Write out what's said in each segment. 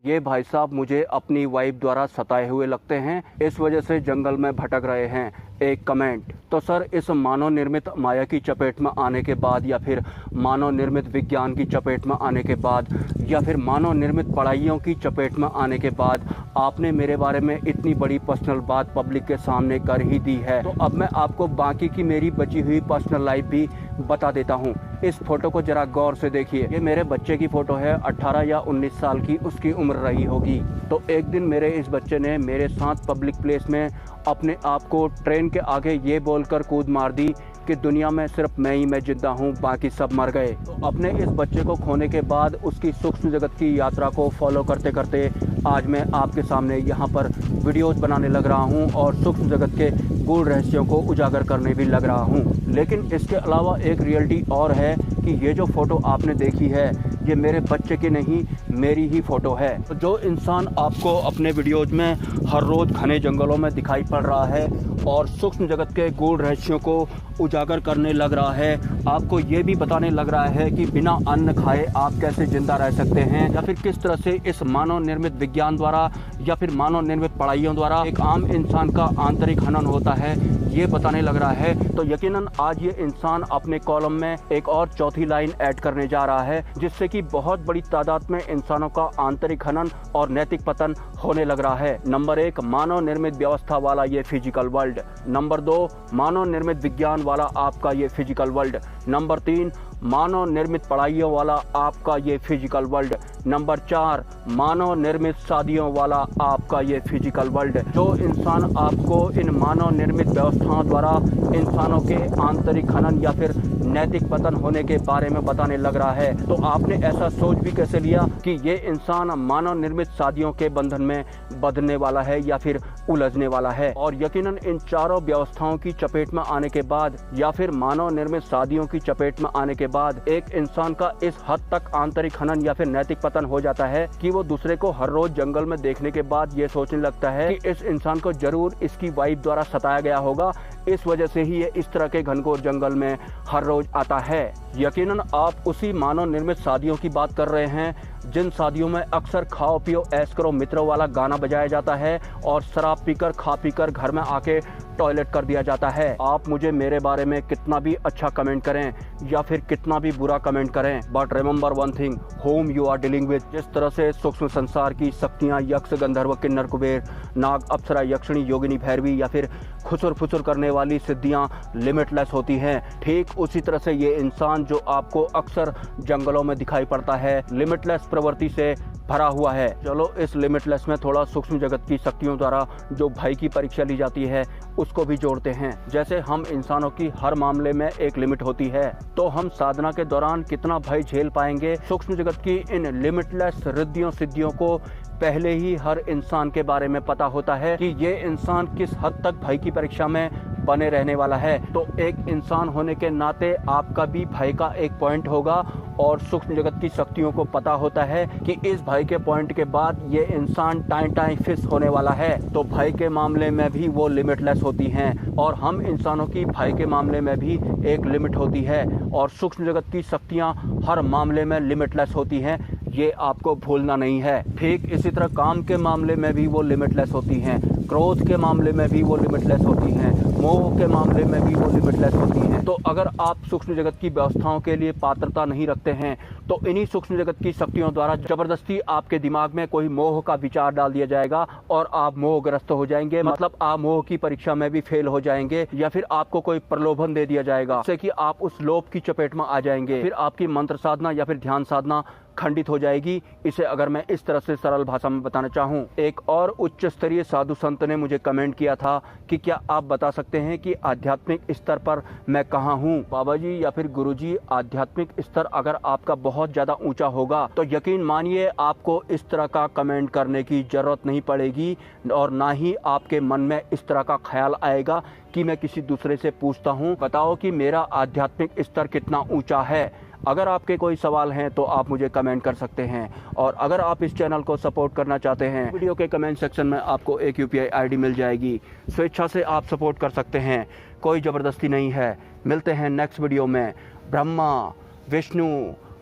ये भाई साहब मुझे अपनी वाइफ द्वारा सताए हुए लगते हैं, इस वजह से जंगल में भटक रहे हैं। एक कमेंट। तो सर, इस मानव निर्मित माया की चपेट में आने के बाद, या फिर मानव निर्मित विज्ञान की चपेट में आने के बाद, या फिर मानव निर्मित पढ़ाइयों की चपेट में आने के बाद आपने मेरे बारे में इतनी बड़ी पर्सनल बात पब्लिक के सामने कर ही दी है, तो अब मैं आपको बाकी की मेरी बची हुई पर्सनल लाइफ भी बता देता हूँ। इस फोटो को जरा गौर से देखिए। ये मेरे बच्चे की फोटो है, 18 या 19 साल की उसकी उम्र रही होगी। तो एक दिन मेरे इस बच्चे ने मेरे साथ पब्लिक प्लेस में अपने आप को ट्रेन के आगे ये बोलकर कूद मार दी कि दुनिया में सिर्फ मैं जिंदा हूँ, बाकी सब मर गए। तो अपने इस बच्चे को खोने के बाद उसकी सूक्ष्म जगत की यात्रा को फॉलो करते करते आज मैं आपके सामने यहाँ पर वीडियोज़ बनाने लग रहा हूँ और सूक्ष्म जगत के गूढ़ रहस्यों को उजागर करने भी लग रहा हूँ। लेकिन इसके अलावा एक रियलिटी और है कि ये जो फ़ोटो आपने देखी है ये मेरे बच्चे की नहीं, मेरी ही फ़ोटो है। तो जो इंसान आपको अपने वीडियोज़ में हर रोज़ घने जंगलों में दिखाई पड़ रहा है और सूक्ष्म जगत के गूढ़ रहस्यों को उजागर करने लग रहा है, आपको ये भी बताने लग रहा है कि बिना अन्न खाए आप कैसे जिंदा रह सकते हैं, या फिर किस तरह से इस मानव निर्मित विज्ञान द्वारा या फिर मानव निर्मित पढ़ाइयों द्वारा एक आम इंसान का आंतरिक हनन होता है, ये बताने लग रहा है। तो यकीनन आज ये इंसान अपने कॉलम में एक और चौथी लाइन ऐड करने जा रहा है, जिससे कि बहुत बड़ी तादाद में इंसानों का आंतरिक हनन और नैतिक पतन होने लग रहा है। नंबर 1, मानव निर्मित व्यवस्था वाला ये फिजिकल वर्ल्ड। नंबर 2, मानव निर्मित विज्ञान वाला आपका ये फिजिकल वर्ल्ड। नंबर 3, मानव निर्मित पढ़ाइयों वाला आपका ये फिजिकल वर्ल्ड। नंबर 4, मानव निर्मित शादियों वाला आपका ये फिजिकल वर्ल्ड। जो इंसान आपको इन मानव निर्मित व्यवस्थाओं द्वारा इंसानों के आंतरिक हनन या फिर नैतिक पतन होने के बारे में बताने लग रहा है, तो आपने ऐसा सोच भी कैसे लिया कि ये इंसान मानव निर्मित शादियों के बंधन में बंधने वाला है या फिर उलझने वाला है। और यकीनन इन चारों व्यवस्थाओं की चपेट में आने के बाद या फिर मानव निर्मित शादियों की चपेट में आने के बाद एक इंसान का इस हद तक आंतरिक हनन या फिर नैतिक पतन हो जाता है कि वो दूसरे को हर रोज जंगल में देखने के बाद ये सोचने लगता है कि इस इंसान को जरूर इसकी वाइफ द्वारा सताया गया होगा, इस वजह से ही ये इस तरह के घनघोर जंगल में हर रोज आता है। यकीनन आप उसी मानव निर्मित शादियों की बात कर रहे हैं जिन शादियों में अक्सर खाओ पियो ऐश करो मित्रों वाला गाना बजाया जाता है और शराब पीकर खा पीकर घर में आके टॉयलेट कर दिया जाता है। आप मुझे मेरे बारे में कितना भी अच्छा कमेंट करें या फिर कितना भी बुरा कमेंट करें, but remember one thing, whom you are dealing with. जिस तरह से सूक्ष्म संसार की शक्तियाँ यक्ष गंधर्व किन्नर कुबेर नाग अप्सरा यक्षिणी योगिनी भैरवी या फिर खुसुर फुसुर करने वाली सिद्धियाँ लिमिटलेस होती हैं, ठीक उसी तरह से ये इंसान जो आपको अक्सर जंगलों में दिखाई पड़ता है लिमिटलेस प्रवृत्ति से भरा हुआ है। चलो इस लिमिटलेस में थोड़ा सूक्ष्म जगत की शक्तियों द्वारा जो भय की परीक्षा ली जाती है उसको भी जोड़ते हैं। जैसे हम इंसानों की हर मामले में एक लिमिट होती है, तो हम साधना के दौरान कितना भय झेल पाएंगे, सूक्ष्म जगत की इन लिमिटलेस रिद्धियों सिद्धियों को पहले ही हर इंसान के बारे में पता होता है कि ये इंसान किस हद तक भय की परीक्षा में बने रहने वाला है। तो एक इंसान होने के नाते आपका भी भय का एक पॉइंट होगा और सूक्ष्म जगत की शक्तियों को पता होता है कि इस भय के पॉइंट के बाद ये इंसान टाइम फिक्स होने वाला है। तो भय के मामले में भी वो लिमिटलेस होती हैं और हम इंसानों की भय के मामले में भी एक लिमिट होती है और सूक्ष्म जगत की शक्तियाँ हर मामले में लिमिटलेस होती हैं, ये आपको भूलना नहीं है। ठीक इसी तरह काम के मामले में भी वो लिमिटलेस होती हैं, क्रोध के मामले में भी वो लिमिटलेस होती हैं, मोह के मामले में भी वो लिमिटलेस होती हैं। तो अगर आप सूक्ष्म जगत की व्यवस्थाओं के लिए पात्रता नहीं रखते हैं तो इन्हीं सूक्ष्म जगत की शक्तियों द्वारा जबरदस्ती आपके दिमाग में कोई मोह का विचार डाल दिया जाएगा और आप मोहग्रस्त हो जाएंगे, मतलब आप मोह की परीक्षा में भी फेल हो जाएंगे, या फिर आपको कोई प्रलोभन दे दिया जाएगा जिससे कि आप उस लोभ की चपेट में आ जाएंगे। फिर आपकी मंत्र साधना या फिर ध्यान साधना खंडित हो जाएगी। इसे अगर मैं इस तरह से सरल भाषा में बताना चाहूँ, एक और उच्च स्तरीय साधु संत ने मुझे कमेंट किया था कि क्या आप बता सकते हैं कि आध्यात्मिक स्तर पर मैं कहाँ हूँ। बाबा जी या फिर गुरु जी, आध्यात्मिक स्तर अगर आपका बहुत ज्यादा ऊंचा होगा तो यकीन मानिए आपको इस तरह का कमेंट करने की जरूरत नहीं पड़ेगी और ना ही आपके मन में इस तरह का ख्याल आएगा कि मैं किसी दूसरे से पूछता हूँ बताओ कि मेरा आध्यात्मिक स्तर कितना ऊंचा है। अगर आपके कोई सवाल हैं तो आप मुझे कमेंट कर सकते हैं और अगर आप इस चैनल को सपोर्ट करना चाहते हैं, वीडियो के कमेंट सेक्शन में आपको एक UPI ID मिल जाएगी, स्वेच्छा से आप सपोर्ट कर सकते हैं, कोई ज़बरदस्ती नहीं है। मिलते हैं नेक्स्ट वीडियो में। ब्रह्मा विष्णु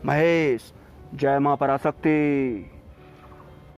महेश, जय मां पराशक्ति।